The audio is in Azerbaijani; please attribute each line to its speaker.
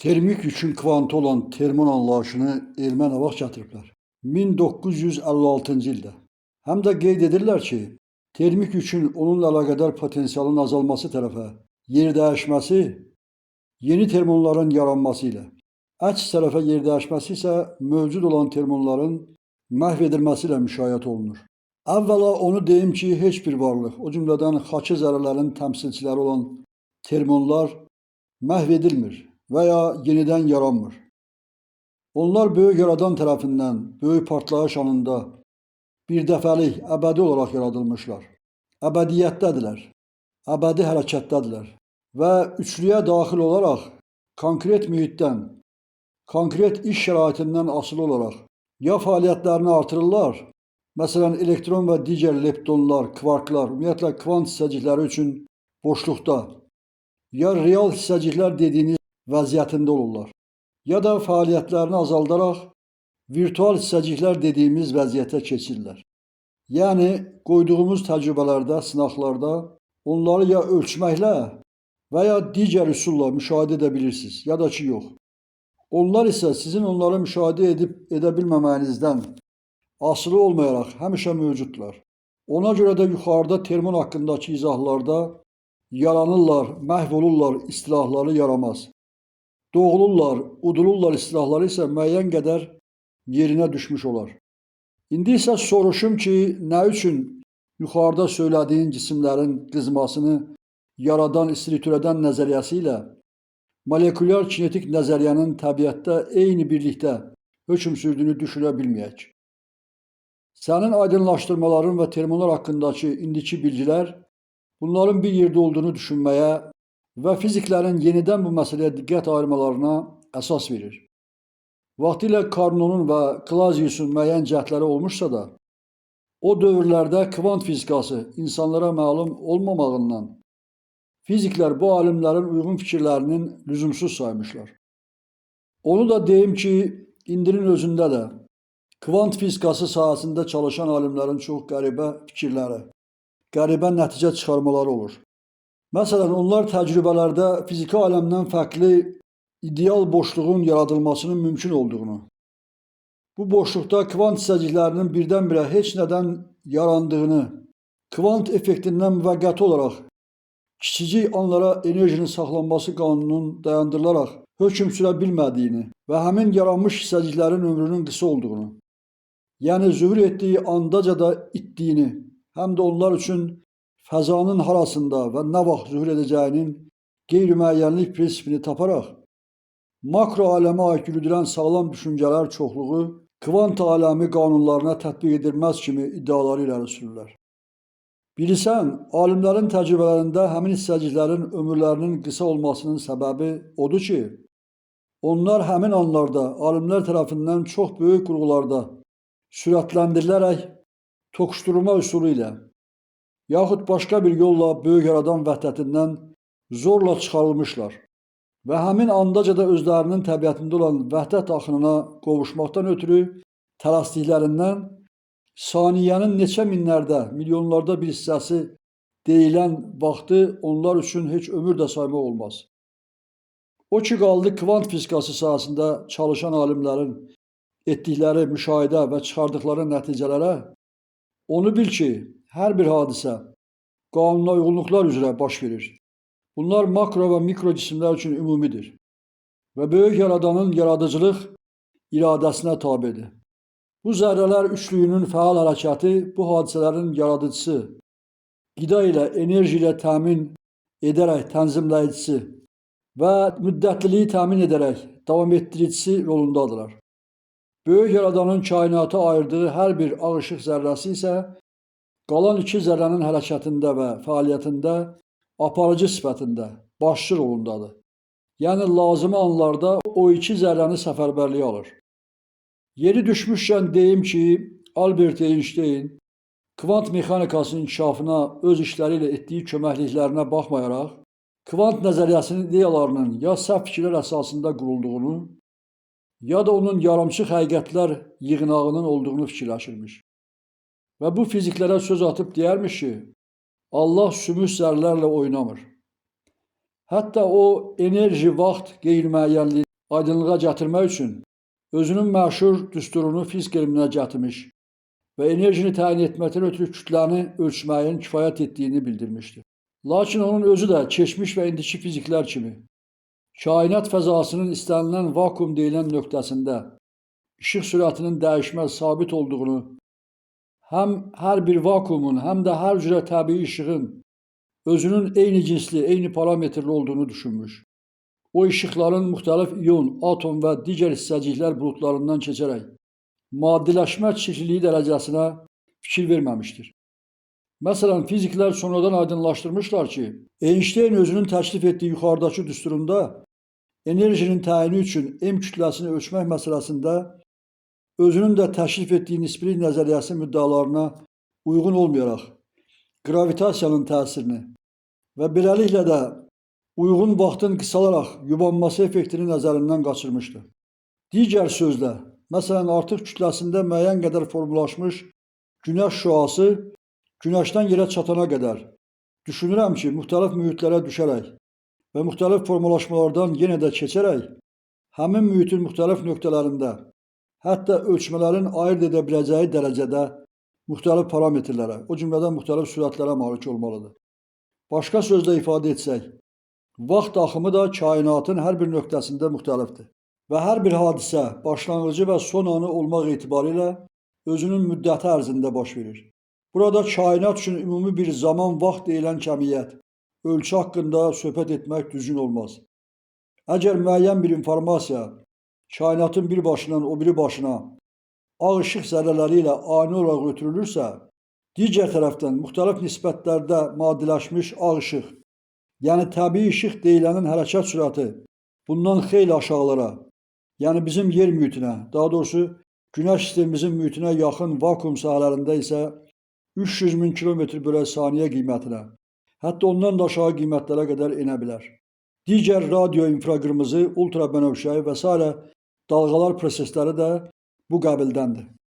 Speaker 1: Termik yükün kvantı olan termon anlayışını erməni vaxt gətiriblər. 1956-cı ildə. Həm də qeyd edirlər ki, termik yükün onunla əlaqədar potensialın azalması tərəfə yer dəyişməsi yeni termonların yaranması ilə, əks tərəfə yer dəyişməsi isə mövcud olan termonların məhv edilməsi ilə müşayiət olunur. Əvvəla onu deyim ki, heç bir varlıq, o cümlədən xaki zərrələrin təmsilçiləri olan termonlar məhv edilmir və ya yenidən yaranmır. Onlar böyük yaradan tərəfindən böyük partlayış anında bir dəfəlik, əbədi olaraq yaradılmışlar. Əbədiyyətdədirlər, əbədi hərəkətdədirlər və üçlüyə daxil olaraq konkret mühitdən, konkret iş şəraitindən asılı olaraq ya fəaliyyətlərini artırırlar, məsələn, elektron və digər leptonlar, kvarklar, ümumiyyətlə kvant hissəcikləri üçün boşluqda, ya real hissəciklər dediyiniz vəziyyətində olurlar, ya da fəaliyyətlərini azaldaraq virtual hissəciklər dediyimiz vəziyyətə keçirlər. Yəni, qoyduğumuz təcrübələrdə, sınaqlarda onları ya ölçməklə və ya digər üsulla müşahidə edə bilirsiniz, ya da ki, yox. Onlar isə sizin onları müşahidə edə bilməməyinizdən asılı olmayaraq həmişə mövcuddular. Ona görə də yuxarıda termon haqqındakı izahlarda yaranırlar, məhv olurlar istilahları yaramaz. Doğulurlar, udulurlar istilahları isə müəyyən qədər yerinə düşmüş olar. İndi isə soruşum ki, nə üçün yuxarıda söylədiyin cisimlərin qızmasını yaradan, istilitürədən nəzəriyyəsi ilə molekulyar kinetik nəzəriyyənin təbiətdə eyni birlikdə hökm sürdüyünü düşünə bilməyək. Sənin aydınlaşdırmaların və termonlar haqqındakı indiki bilgilər bunların bir yerdə olduğunu düşünməyə və fiziklərin yenidən bu məsələyə diqqət ayırmalarına əsas verir. Vaxtilə Carnot'un və Clausius'un müəyyən cəhdləri olmuşsa da, o dövrlərdə kvant fizikası insanlara məlum olmamağından fiziklər bu alimlərin uyğun fikirlərinin lüzumsuz saymışlar. Onu da deyim ki, indinin özündə də kvant fizikası sahəsində çalışan alimlərin çox qəribə fikirləri, qəribə nəticə çıxarmaları olur. Məsələn, onlar təcrübələrdə fiziki aləmdən fərqli ideal boşluğun yaradılmasının mümkün olduğunu, bu boşluqda kvant hissəciklərinin birdən-birə heç nədən yarandığını, kvant effektindən müvəqqəti olaraq kiçicik anlara enerjinin saxlanması qanununun dayandırılaraq hökm sürə bilmədiyini və həmin yaranmış hissəciklərin ömrünün qısa olduğunu, yəni zühur etdiyi andaca da itdiyini, həm də onlar üçün fəzanın harasında və nə vaxt zühur edəcəyinin qeyri-müəyyənlik prinsipini taparaq, makro aləmə aid yürüdülən sağlam düşüncələr çoxluğu kvant aləmi qanunlarına tətbiq edilməz kimi iddiaları irəli sürürlər. Bilirsən, alimlərin təcrübələrində həmin hissəciklərin ömürlərinin qısa olmasının səbəbi odur ki, onlar həmin anlarda alimlər tərəfindən çox böyük qurğularda sürətləndirilərək toqquşdurma üsulu ilə yaxud başqa bir yolla böyük yaradan vəhdətindən zorla çıxarılmışlar və həmin andaca da özlərinin təbiətində olan vəhdət axınına qovuşmaqdan ötürü tələsdiklərindən saniyənin neçə minlərdə, milyonlarda bir hissəsi deyilən vaxtı onlar üçün heç ömür də saymaq olmaz. O ki, qaldı kvant fizikası sahəsində çalışan alimlərin etdikləri müşahidə və çıxardıqları nəticələrə, onu bil ki, hər bir hadisə qanuna uyğunluqlar üzrə baş verir. Bunlar makro və mikro cisimlər üçün ümumidir və böyük yaradanın yaradıcılıq iradəsinə tabedir. Bu zərrələr üçlüyünün fəal hərəkəti bu hadisələrin yaradıcısı, qida ilə, enerji ilə təmin edərək tənzimləyicisi və müddətliliyi təmin edərək davam etdiricisi rolundadırlar. Böyük yaradanın kainata ayırdığı hər bir ağ işıq zərrəsi isə qalan iki zərrənin hərəkətində və fəaliyyətində aparıcı sifətində, başçı rolundadır. Yəni, lazımi anlarda o iki zərrəni səfərbərliyə alır. Yeri düşmüşkən deyim ki, Albert Einstein kvant mexanikasının inkişafına öz işləri ilə etdiyi köməkliklərinə baxmayaraq, kvant nəzəriyyəsinin ideyalarının ya səhv fikirlər əsasında qurulduğunu, ya da onun yarımçıq həqiqətlər yığınağının olduğunu fikirləşirmiş. Və bu fiziklərə söz atıb deyərmiş ki, Allah sümük zərlərlə oynamır. Hətta o enerji, vaxt qeyri-müəyyənliyi aydınlığa gətirmək üçün özünün məşhur düsturunu fizika elminə gətirmiş və enerjini təyin etməkdən ötürü kütləni ölçməyin kifayət etdiyini bildirmişdi. Lakin onun özü də keçmiş və indiki fiziklər kimi kainat fəzasının istənilən vakuum deyilən nöqtəsində işıq sürətinin dəyişməz sabit olduğunu, həm hər bir vakuumun, həm də hər cürə təbii işığın özünün eyni cinsli, eyni parametrli olduğunu düşünmüş. O işıqların müxtəlif iyon, atom və digər hissəciklər buludlarından keçərək maddiləşmə çirkliliyi dərəcəsinə fikir verməmişdir. Məsələn, fiziklər sonradan aydınlaşdırmışlar ki, Einstein özünün təklif etdiyi yuxarıdakı düsturunda enerjinin təyini üçün M kütləsini ölçmək məsələsində özünün də təklif etdiyi nisbilik nəzəriyyəsi müddəalarına uyğun olmayaraq qravitasiyanın təsirini və beləliklə də uyğun vaxtın qısalaraq yubanması effektini nəzərindən qaçırmışdı. Digər sözlə, məsələn, artıq kütləsində müəyyən qədər formulaşmış günəş şüası günəşdən yerə çatana qədər düşünürəm ki, müxtəlif mühitlərə düşərək və müxtəlif formalaşmalardan yenə də keçərək həmin mühitin müxtəlif nöqtələrində, hətta ölçmələrin ayırt edə biləcəyi dərəcədə müxtəlif parametrlərə, o cümlədən müxtəlif sürətlərə malik olmalıdır. Başqa sözlə ifadə etsək, vaxt axımı da kainatın hər bir nöqtəsində müxtəlifdir və hər bir hadisə başlanğıcı və son anı olmaq etibarilə özünün müddəti ərzində baş verir. Burada kainat üçün ümumi bir zaman vaxt deyilən kəmiyyət, ölçü haqqında söhbət etmək düzgün olmaz. Əgər müəyyən bir informasiya kainatın bir başından o biri başına ağ işıq zərrələri ilə ani olaraq ötürülürsə, digər tərəfdən müxtəlif nisbətlərdə maddiləşmiş ağ işıq, yəni təbii işıq deyilənin hərəkət sürəti bundan xeyli aşağılara, yəni bizim yer mühitinə, daha doğrusu Günəş sistemimizin mühitinə yaxın vakuum sahələrində isə 300.000 km/saniyə qiymətinə, hətta ondan da aşağı qiymətlərə qədər enə bilər. Digər radio, infraqırmızı, ultrabənövşəyi və s. dalğalar prosesləri də bu qəbildəndir.